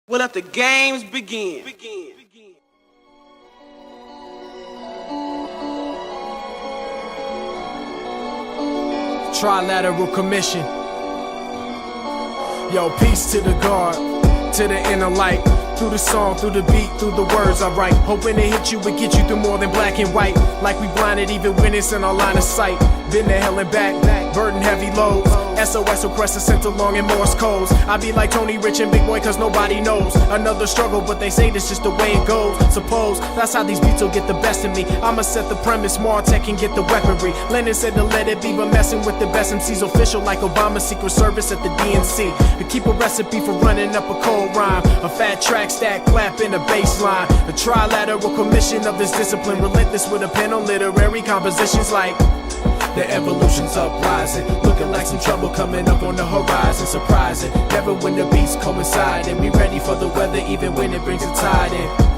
We'll let the games begin. Trilateral commission. Yo, peace to the God, to the inner light. Through the song, through the beat, through the words I write. Hoping to hit you and get you through more than black and white. Like we blinded even when it's in our line of sight. Been to hell and back, burden heavy loads. SOS requests sent along in Morse codes. I be like Tony Rich and Big Boy cause nobody knows. Another struggle, but they say this just the way it goes. Suppose that's how these beats will get the best of me. I'ma set the premise, Martec can get the weaponry. Lennon said to let it be, but messing with the best MCs official like Obama's Secret Service at the DNC. To keep a recipe for running up a cold rhyme. A FaT TrAk stack clap in the bass line. A trilateral commission of this discipline. Relentless with a pen on literary compositions like the evolution's uprising, looking like some trouble coming up on the horizon. Surprising, never when the beats coincide, and we ready for the weather even when it brings a tide in.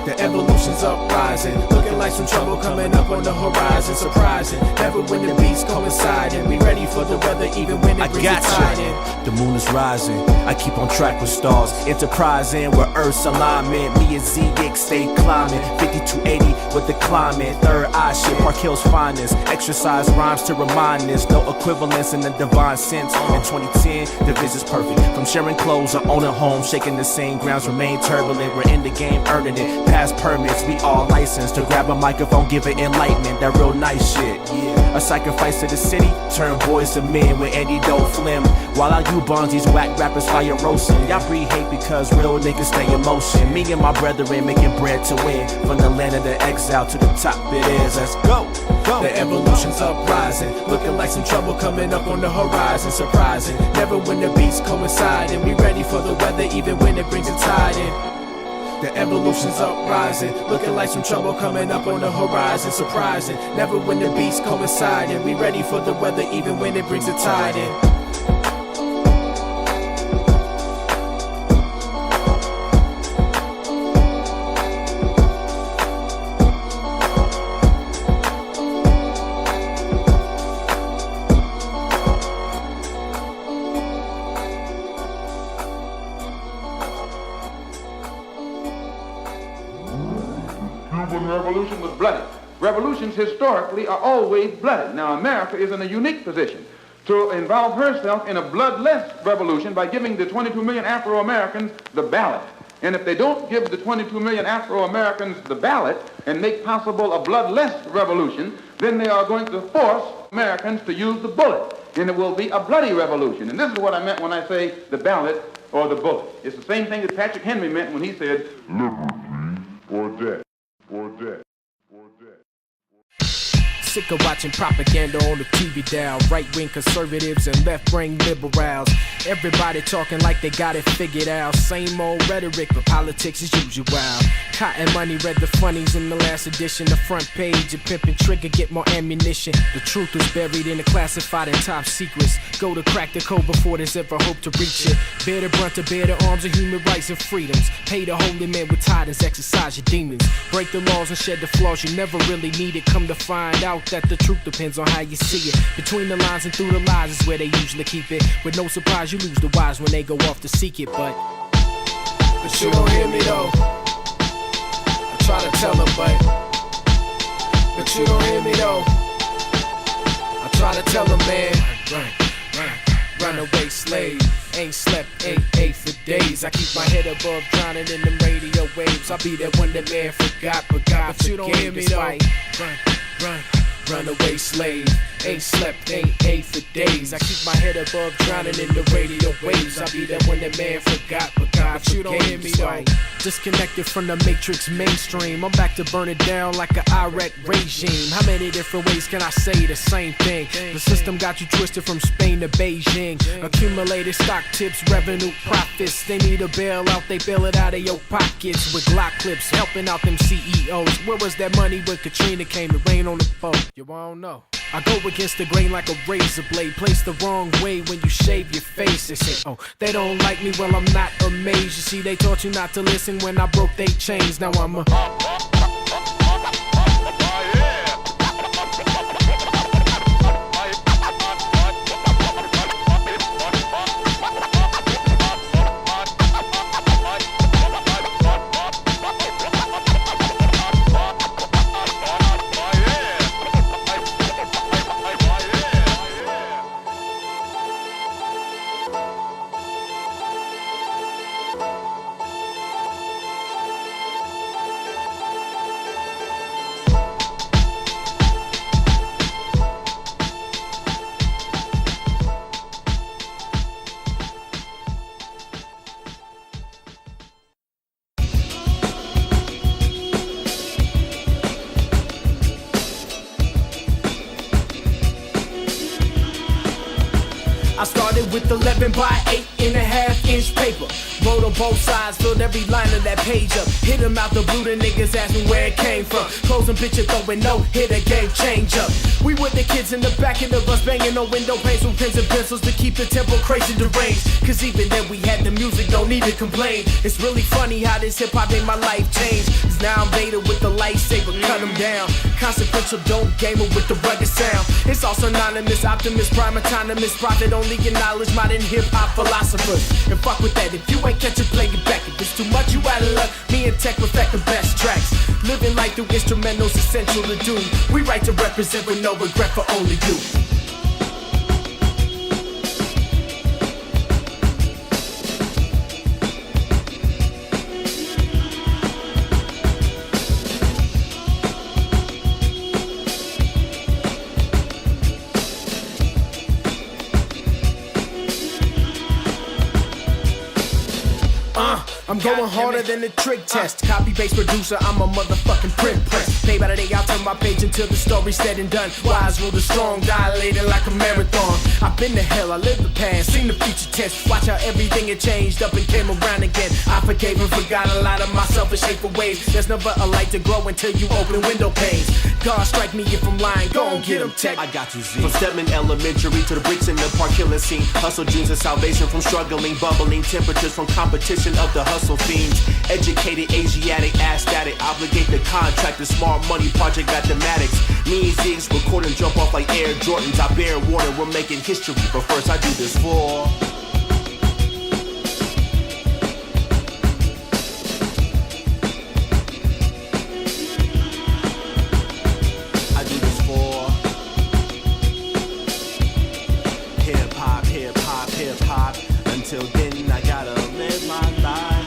The evolution's uprising, looking like some trouble coming up on the horizon. Surprising, never when the beats coincide, and we ready for the weather even when it brings a tide in. The moon is rising, I keep on track with stars. Enterprising with Earth's alignment. Me and ZX stay climbing. 5280 with the climate. Third eye shit, Park Hill's finest. Exercise rhymes to remind us. No equivalence in the divine sense. In 2010, the visit's perfect. From sharing clothes or owning homes, shaking the same grounds remain turbulent. We're in the game, earning it. Past permits, we all licensed to grab a microphone, give it enlightenment. That real nice shit. Yeah. A sacrifice to the city, turn boys to men with Andy Doe Flim. While I you bonds, these whack rappers fire roasting. Y'all breed hate because real niggas stay in motion. Me and my brethren making bread to win. From the land of the exile to the top it is. Let's go. The evolution's uprising, looking like some trouble coming up on the horizon. Surprising, never when the beats coincide, and we ready for the weather even when it brings a tide in. The evolution's uprising, looking like some trouble coming up on the horizon. Surprising, never when the beats coincide, and we ready for the weather even when it brings a tide in. Cuban Revolution was bloody. Revolutions historically are always bloody. Now America is in a unique position to involve herself in a bloodless revolution by giving the 22 million Afro-Americans the ballot. And if they don't give the 22 million Afro-Americans the ballot and make possible a bloodless revolution, then they are going to force Americans to use the bullet. And it will be a bloody revolution. And this is what I meant when I say the ballot or the bullet. It's the same thing that Patrick Henry meant when he said, liberty or death. Or death. Or death. Sick of watching propaganda on the TV dial. Right-wing conservatives and left-wing liberals. Everybody talking like they got it figured out. Same old rhetoric, but politics as usual. Cotton Money read the funnies in the last edition. The front page of Pimpin' Trigger, get more ammunition. The truth is buried in the classified and top secrets. Go to crack the code before there's ever hope to reach it. Bear the brunt to bear the arms of human rights and freedoms. Pay the holy man with tithes, exercise your demons. Break the laws and shed the flaws you never really needed. Come to find out that the truth depends on how you see it. Between the lines and through the lies is where they usually keep it. With no surprise you lose the wise when they go off to seek it. But you don't hear me though. I try to tell them but you don't hear me though. I try to tell them, man, runaway slave. Ain't slept, ain't ate for days. I keep my head above drowning in them radio waves. I'll be that one that man forgot, but God but you don't hear me though. Runaway slave. Ain't slept, ain't ate for days. I keep my head above drowning in the radio waves. I'll be that one that man forgot, but God but you don't hear me though. Disconnected from the matrix mainstream. I'm back to burn it down like an Iraq regime. How many different ways can I say the same thing? The system got you twisted from Spain to Beijing. Accumulated stock tips, revenue profits. They need a bailout, they bail it out of your pockets. With Glock clips helping out them CEOs. Where was that money when Katrina came to rain on the boat? You won't know. I go against the grain like a razor blade. Placed the wrong way when you shave your face. They say, oh, they don't like me, well I'm not amazed. You see, they taught you not to listen when I broke they chains. Now I'm a with 11 by 8.5-inch paper. Wrote on both sides, filled every line of that page up. Hit him out the blue, the niggas asked me where it came from. Closing bitches throwing no hitter, game change up. We with the kids in the back of the bus, banging on window panes with pens and pencils to keep the tempo crazy deranged. Cause even then we had the music, don't need to complain. It's really funny how this hip-hop made my life change. Cause now I'm Vader with the lightsaber, cut him down. Consequential dope gamer with the rugged sound. It's all synonymous, optimist, prime, autonomous, profit, only acknowledge modern hip-hop philosophers. And fuck with that, if you ain't catch it, play it back. If it's too much, you out of luck. Me and Tech perfect the best tracks. Living life through instrumentals, essential to do. We write to represent with no regret for only you. I'm going harder than the trick test. Copy-based producer, I'm a motherfucking print press. Day by the day, I'll turn my page until the story's said and done. Wise rule the strong, dilated like a marathon. I've been to hell, I lived the past, seen the future tense. Watch how everything had changed up and came around again. I forgave and forgot a lot of my selfish hateful ways. There's never a light to grow until you open window panes. God strike me if I'm lying, go and get him, Tech. I got you, Z. From Stedman Elementary to the bricks in the park killing scene. Hustle dreams of salvation from struggling, bubbling temperatures from competition of the hustle fiends. Educated, Asiatic, aesthetic, obligate the contract. The smart money project mathematics. Me and Ziggs record and jump off like Air Jordans. I bear warning, we're making history, but first I do this for. Until then, I gotta live my life.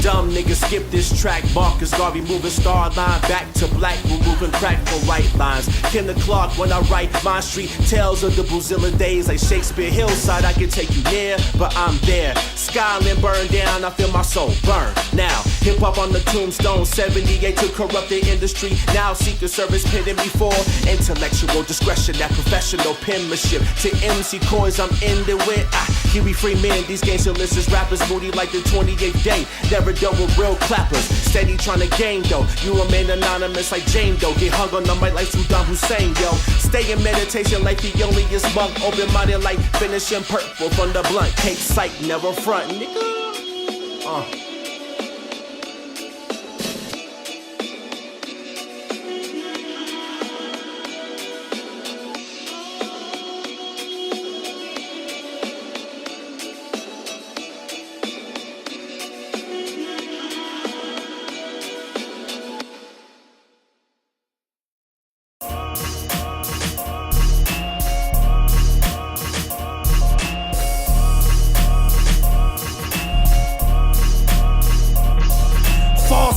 Dumb niggas skip this track. Marcus Garvey moving star line back to black, removing crack for right lines. Kim the Clark when I write my street tales of the Brazilian days like Shakespeare Hillside. I can take you near, but I'm there. Skyline burned down, I feel my soul burn. Now, hip hop on the tombstone, 78 to corrupt the industry. Now Secret Service pitting me for intellectual discretion, that professional penmanship. To MC coins, I'm into it. Huey Freeman, these gangster rappers moody like the 28th day. Never done with real clappers, steady trying to game though. You remain anonymous like Jane Doe. Get hung on the mic like Saddam Hussein, yo. Stay in meditation like the onlyest monk. Open-minded like finishing purple from the blunt. Cake sight, never front, nigga.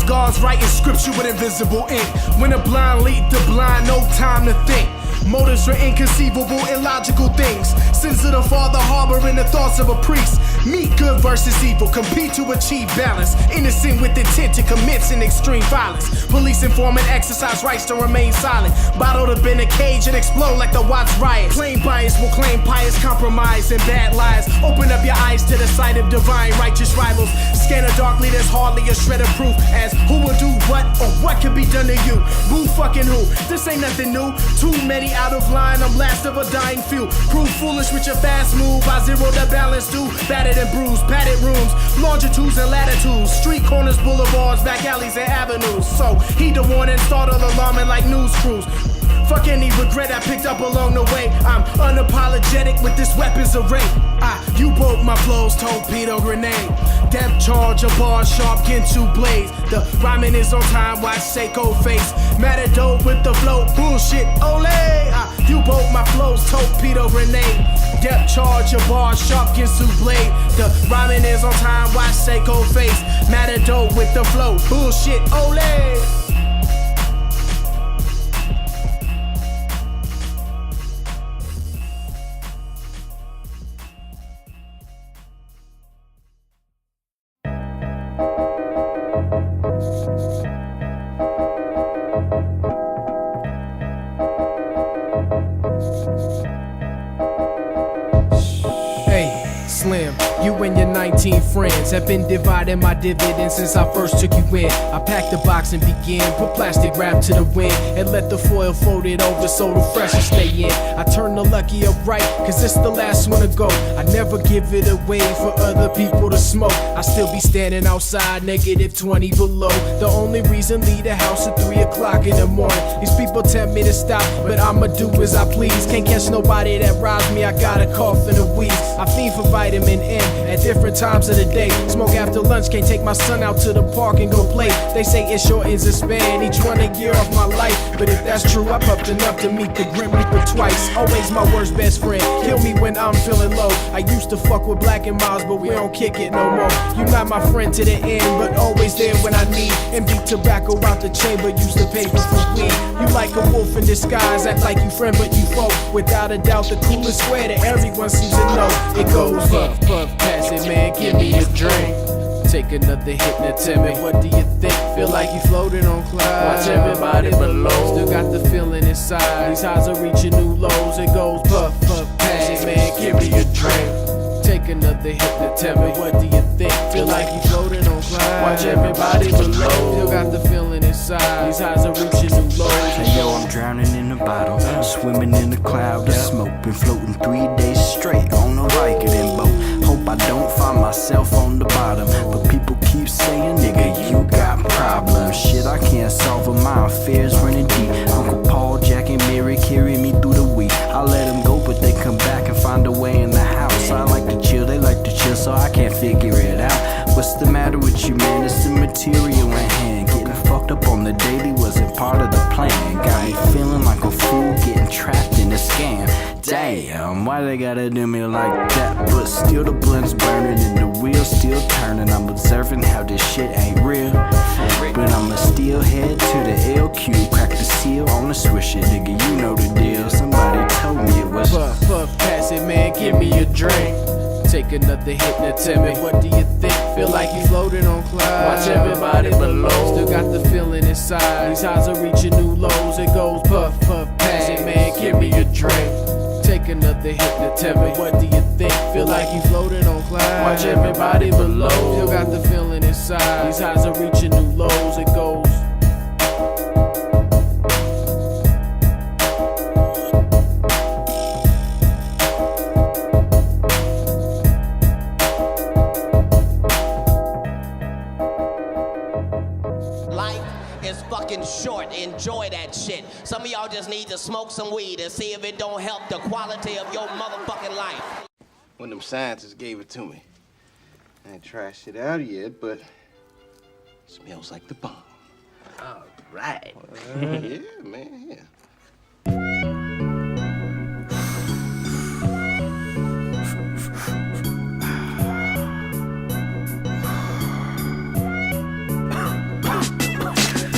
Guards writing scripture with invisible ink. When the blind lead the blind, no time to think. Motives for inconceivable, illogical things. Sins of the father harboring the thoughts of a priest. Meet good versus evil, compete to achieve balance. Innocent with intent to commit an extreme violence. Police informant exercise rights to remain silent. Bottled up in a cage and explode like the Watts riot. Plain bias will claim pious compromise and bad lies. Open up your eyes to the sight of divine righteous rivals. Scanner darkly, there's hardly a shred of proof as who will do what or what can be done to you. Boo fucking who? This ain't nothing new. Too many out of line, I'm last of a dying few. Prove foolish with your fast move. I zero the balance too. Battered and bruised, padded rooms, longitudes and latitudes. Street corners, boulevards, back alleys and avenues. So heed the warning, startle alarming like news crews. Fuck any regret I picked up along the way. I'm unapologetic with this weapons array. U-boat my flows, torpedo grenade. Depth charge, a bar sharp, Ginsu blades. The rhyming is on time, watch Seiko face. Matter dope with the flow, bullshit, ole. U-boat my flows, torpedo grenade. Depth charge, a bar sharp, Ginsu blade. The rhyming is on time, watch Seiko face. Matter dope with the flow, bullshit, ole. 19 friends have been dividing my dividends since I first took you in. I packed the box and began, put plastic wrap to the wind, and let the foil fold it over so the fresher stay in. I turn the lucky upright, cause it's the last one to go. I never give it away for other people to smoke. I still be standing outside, negative 20 below. The only reason leave the house at 3 o'clock in the morning. These people tell me to stop, but I'ma do as I please. Can't catch nobody that robs me, I got a cough and a wheeze. I fiend for vitamin M at different times of the day. Smoke after lunch, can't take my son out to the park and go play. They say it shortens the span, each one a year off my life. But if that's true, I puffed enough to meet the Grim Reaper twice. Always my worst best friend, kill me when I'm feeling low. I used to fuck with Black and Miles, but we don't kick it no more. You not my friend to the end, but always there when I need. Empty tobacco out the chamber, use the paper for weed. You like a wolf in disguise, act like you friend but you foe. Without a doubt, the coolest swear that everyone seems to know. It goes puff, puff, pass it, man, give me a drink. Take another hit, now tell me, what do you think? Feel like you floating on clouds, watch everybody below. Still got the feeling inside, these highs are reaching new lows. It goes puff, puff, pass it, man, give me a drink. Take another hit, now tell me, what do you think? Feel like you floating on clouds, watch everybody below. Still got the feeling inside, these highs are reaching new lows. Hey yo, I'm drowning in a bottle, swimming in a cloud of smoke. Been floating 3 days straight on a Vicodin boat. Hope I don't find myself on the bottom, but people keep saying, nigga, you got problems. Shit, I can't solve them, my affairs running deep. Uncle Paul, Jack, and Mary carry me through the week. I let them go, but they come back and find a way in the house. I like to chill, they like to chill, so I can't figure it out. What's the matter with you, man? It's the material in hand. Getting fucked up on the daily wasn't part of the plan. Got me feeling like a fool, getting trapped in a scam. Damn, why they gotta do me like that? But still the blunt's burning and the wheel's still turning. I'm observing how this shit ain't real, but I'ma still head to the LQ. Crack the seal on the swisher, nigga, you know the deal. Somebody told me it was puff, puff, pass it, man, give me a drink. Take another hit, now tell me, what do you think? Feel like you floating on clouds, watch everybody below. Still got the feeling inside, these highs are reaching new lows. It goes puff, puff, pass it, man, give me a drink. Take another hit, now tell me, what do you think? Feel like you floating on clouds, watch everybody below. Still got the feeling inside, these highs are reaching new lows. It goes short, enjoy that shit. Some of y'all just need to smoke some weed and see if it don't help the quality of your motherfucking life. When them scientists gave it to me, I ain't trashed it out yet, but it smells like the bomb. All right. Yeah, man, yeah.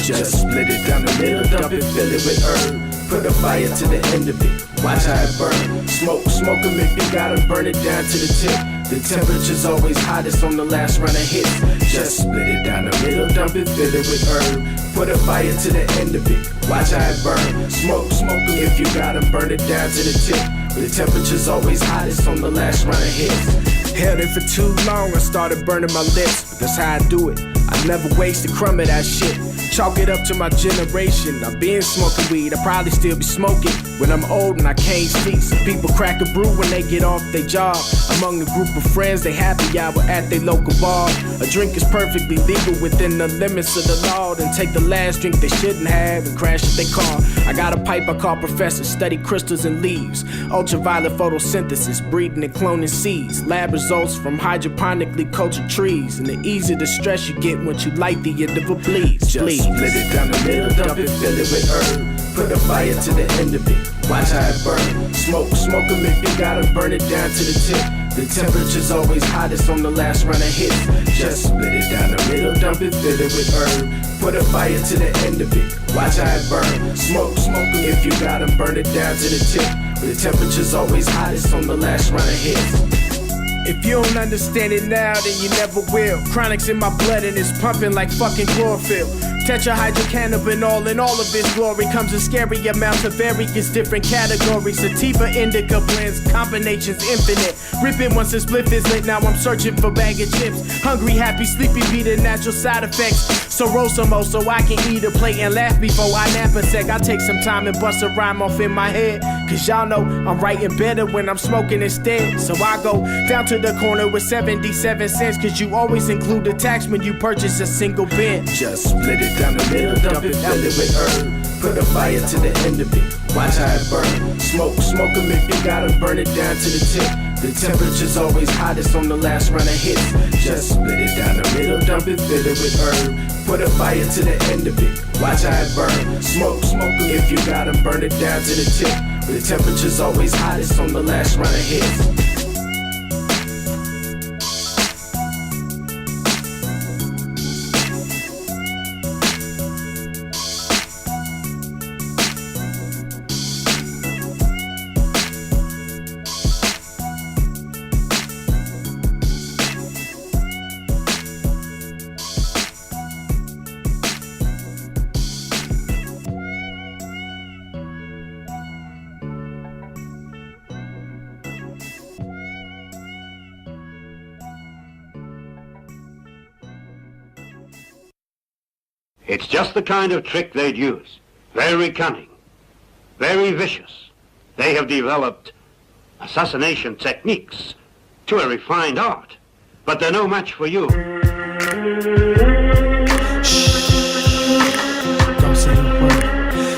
just split it down the middle, dump it, fill it with herb. Put a fire to the end of it, watch how it burn. Smoke 'em if you gotta, burn it down to the tip. The temperature's always hottest on the last run of hits. Just split it down the middle, dump it, fill it with herb. Put a fire to the end of it, watch how it burn. Smoke 'em if you gotta, burn it down to the tip. The temperature's always hottest on the last run of hits. Held it for too long, I started burning my lips, but that's how I do it. I never waste a crumb of that shit. Chalk it up to my generation. I've been smoking weed, I'll probably still be smoking when I'm old and I can't speak. Some people crack a brew when they get off their job. Among a group of friends, they happy hour at their local bar. A drink is perfectly legal within the limits of the law. Then take the last drink they shouldn't have and crash their car. I got a pipe I call Professor, study crystals and leaves. Ultraviolet photosynthesis, breeding and cloning seeds. Lab results from hydroponically cultured trees. And the easy the stress you get once you light the end of a bleed. Just split it down the middle, dump it, fill it with herb. Put a fire to the end of it, watch how it burn. Smoke 'em if you gotta, burn it down to the tip. The temperature's always hottest on the last run of hits. Just split it down the middle, dump it, fill it with herb. Put a fire to the end of it, watch how it burn. Smoke 'em if you gotta, burn it down to the tip. The temperature's always hottest on the last run of hits. If you don't understand it now, then you never will. Chronic's in my blood and it's pumping like fucking chlorophyll. Tetrahydrocannabinol in all of its glory comes in scary amounts of various different categories. Sativa, indica blends, combinations infinite. Ripping once the spliff is lit, now I'm searching for bag of chips. Hungry, happy, sleepy be the natural side effects. So roll some more so I can eat a plate and laugh before I nap a sec. I take some time and bust a rhyme off in my head, cause y'all know I'm writing better when I'm smoking instead. So I go down to the corner with 77 cents, cause you always include the tax when you purchase a single bit. Just split it down the middle, dump it, fill it with herb. Put a fire to the end of it, watch how it burn. Smoke 'em if you gotta, burn it down to the tip. The temperature's always hottest on the last run of hits. Just split it down the middle, dump it, fill it with herb. Put a fire to the end of it, watch how it burn. Smoke 'em if you gotta, burn it down to the tip. The temperature's always hottest on the last run of hits. It's just the kind of trick they'd use. Very cunning, very vicious. They have developed assassination techniques to a refined art, but they're no match for you.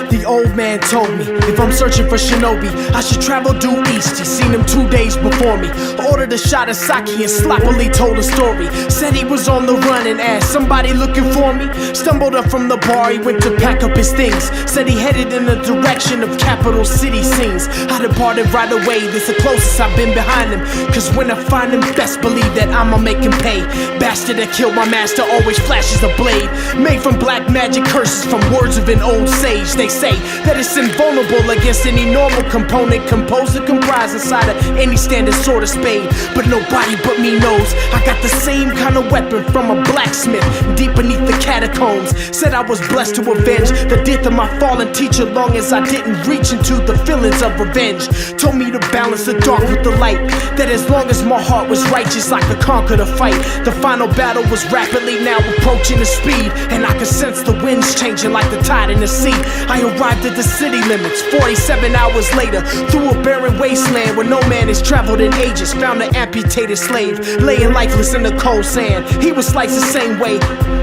The old man told me, if I'm searching for Shinobi, I should travel due east. He seen him 2 days before me. Ordered a shot of sake and sloppily told a story. Said he was on the run and asked, somebody looking for me? Stumbled up from the bar, he went to pack up his things. Said he headed in the direction of capital city scenes. I departed right away, this the closest I've been behind him. Cause when I find him, best believe that I'ma make him pay. Bastard that killed my master always flashes a blade. Made from black magic curses from words of an old sage. They say that it's invulnerable against any normal component composed or comprised inside of any standard sword or spade. But nobody but me knows I got the same kind of weapon from a blacksmith deep beneath the catacombs. Said I was blessed to avenge the death of my fallen teacher long as I didn't reach into the feelings of revenge. Told me to balance the dark with the light, that as long as my heart was righteous I could conquer the fight. The final battle was rapidly now approaching the speed, and I could sense the winds changing like the tide in the sea. I arrived at the city limits 47 hours later, through a barren wasteland where no man has traveled in ages. Found an amputated slave laying lifeless in the cold sand. He was sliced the same way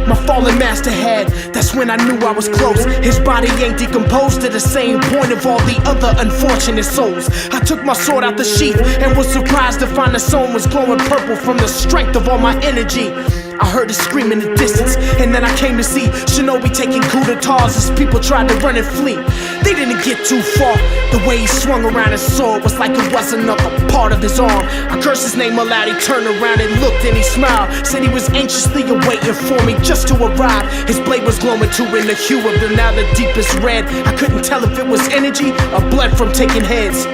my fallen master had. That's when I knew I was close. His body ain't decomposed to the same point of all the other unfortunate souls. I took my sword out the sheath and was surprised to find the stone was glowing purple from the strength of all my energy. I heard a scream in the distance, and then I came to see Shinobi taking coup d'etats as people tried to run and flee. They didn't get too far. The way he swung around his sword was like it wasn't a part of his arm. I cursed his name aloud, he turned around and looked and he smiled. Said he was anxiously awaiting for me just to arrive. His blade was glowing too in the hue of the now the deepest red. I couldn't tell if it was energy or blood from taking heads.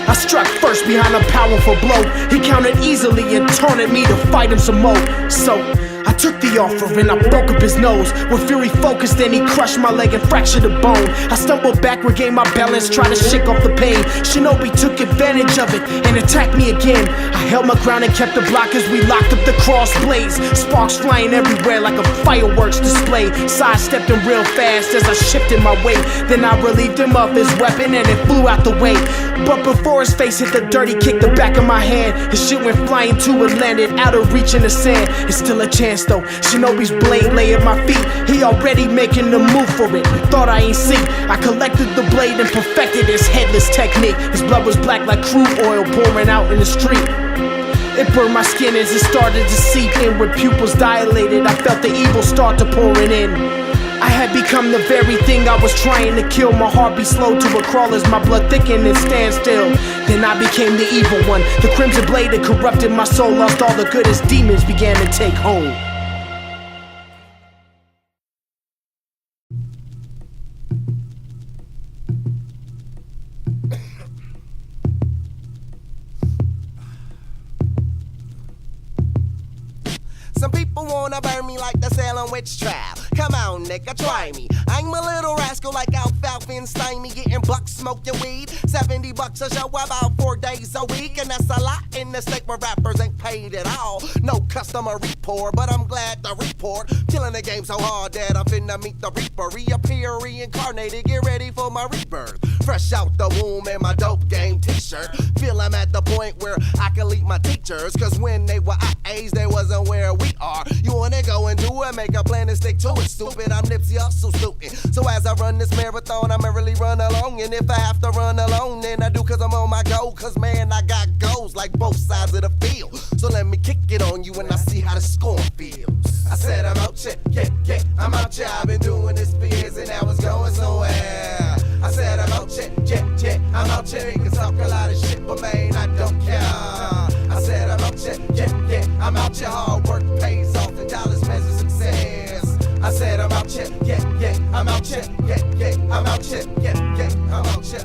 I struck first behind a powerful blow. He countered easily and taunted me to fight him some more. So I took the offer and I broke up his nose. With fury focused, then he crushed my leg and fractured a bone. I stumbled back, regained my balance, tried to shake off the pain. Shinobi took advantage of it and attacked me again. I held my ground and kept the block as we locked up the cross blades. Sparks flying everywhere like a fireworks display. Sidestepped him real fast as I shifted my weight. Then I relieved him of his weapon and it flew out the way. But before his face hit the dirt, he kicked the back of my hand. His shit went flying too and landed out of reach in the sand. It's still a chance though. Shinobi's blade lay at my feet. He already making the move for it. Thought I ain't see. I collected the blade and perfected his headless technique. His blood was black like crude oil pouring out in the street. It burned my skin as it started to seep in. With pupils dilated, I felt the evil start to pouring in. I had become the very thing I was trying to kill. My heart be slow to a crawl as my blood thickened and stand still. Then I became the evil one. The crimson blade that corrupted my soul lost all the good as demons began to take hold. Some people people wanna burn me like the Salem witch trial. Come on, nigga, try me. I'm a little rascal like Alfalfa and Stymie, getting bucks smoking weed. $70 a show, about 4 days a week, and that's a lot in the state where rappers ain't paid at all. No customer report, but I'm glad to report. Killing the game so hard that I'm finna meet the Reaper. Reappear, reincarnated, get ready for my rebirth. Fresh out the womb in my dope game t-shirt. Feel I'm at the point where I can lead my teachers, cause when they were our age, they wasn't where we are. You wanna go and do it, make a plan and stick to it, stupid. I'm Nipsey Hussle stupid. So as I run this marathon, I'ma really run along. And if I have to run alone, then I do, cause I'm on my go. Cause man, I got goals like both sides of the field. So let me kick it on you and I see how the score feels. I said I'm out here, yeah, I'm out here. I've been doing this for years and now it's going somewhere. I said I'm out here, yeah, I'm out here. You can talk a lot of shit, but man, I don't care. I said I'm out here, yeah, I'm out here. Hard work pays off and dollars measure success. I said I'm out here, yeah, I'm out here, yeah, I'm out here, yeah, I'm out here.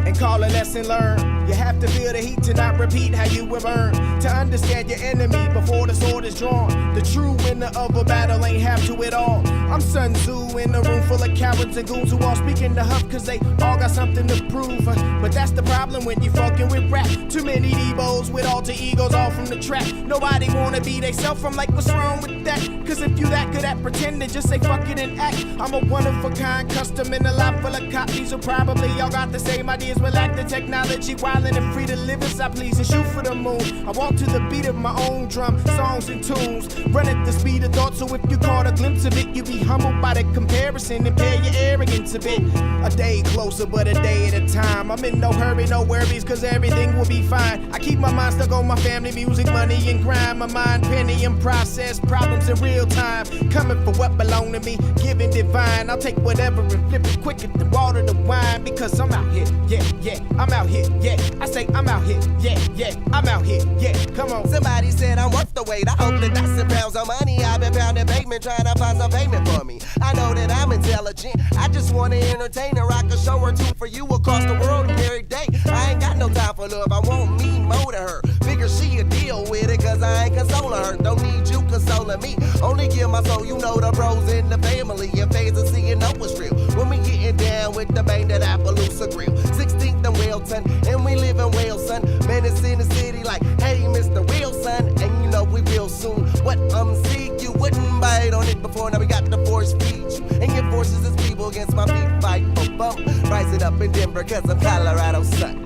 And call a lesson learned. You have to feel the heat to not repeat how you were burned. To understand your enemy before the sword is drawn. The true winner of a battle ain't have to it all. I'm Sun Tzu in a room full of cowards and goons who all speaking the huff cause they all got something to prove. But that's the problem when you fucking with rap. Too many Debos with alter egos all from the track. Nobody wanna be they self. I'm like, what's wrong with that? Cause if you that good at pretending, just say fuck it and act. I'm a one-of-a-kind custom in a lot full of copies. So probably y'all got the same ideas but lack the technology. Wildin' and free to live as I please and shoot for the moon. I walk to the beat of my own drum, songs and tunes. Run at the speed of thought, so if you caught a glimpse of it, you be humbled by the comparison and pay your arrogance a bit. A day closer, but a day at a time. I'm in no hurry, no worries, cause everything will be fine. I keep my mind stuck on my family, music, money, and crime. My mind penny and process problems in real time. Coming for what belong to me, giving divine. I'll take whatever and flip it quicker than water to wine. Because I'm out here, yeah, I'm out here, yeah. I say I'm out here, yeah, I'm out here, yeah. Come on. Somebody said I'm worth the wait. I hope that that's in pounds of money. I've been pounding pavement trying to find some payment for me. I know that I'm intelligent. I just want to entertain her. I can show her two for you across the world every day. I ain't got no time for love. I want me more to her. Figure she a deal with it cause I ain't consoling her. Don't need you consoling me. Only give my soul, you know the bros in the family. And phases see you know what's real. When we getting down with the bang that Appaloosa grill. 16th and Wilton, and we live in Wales, son. Menace in the city like, hey, Mr. Wilson. And you know we will soon. What see, you wouldn't bite on it before. Now we got the force feed you. And your forces is people against my feet fight for bump. Rise it up in Denver cause I'm Colorado son.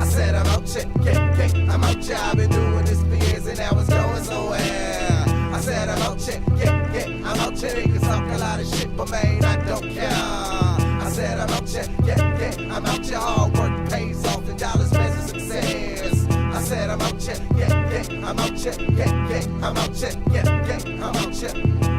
I said I'm out here, yeah, I'm out here. I've been doing this for years and now it's going somewhere. I said I'm out here, yeah, I'm out here. They can talk a lot of shit, but man, I don't care. I said I'm out here, yeah, I'm out here. Hard work pays off and dollars measure success. I said I'm out here, yeah, I'm out here, yeah, I'm out here, yeah, I'm out here.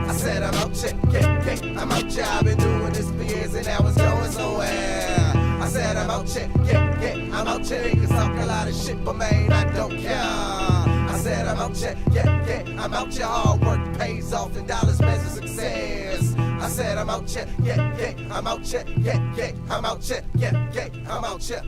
I said I'm out here, yeah, I'm out here. I've been doing this for years and now it's going somewhere. I said I'm out here, yeah, I'm out here. They can talk a lot of shit, but man, I don't care. I said I'm out here, yeah, I'm out here. Hard work pays off and dollars measure success. I said I'm out here, yeah, I'm out here, yeah, I'm out here, yeah, I'm out here.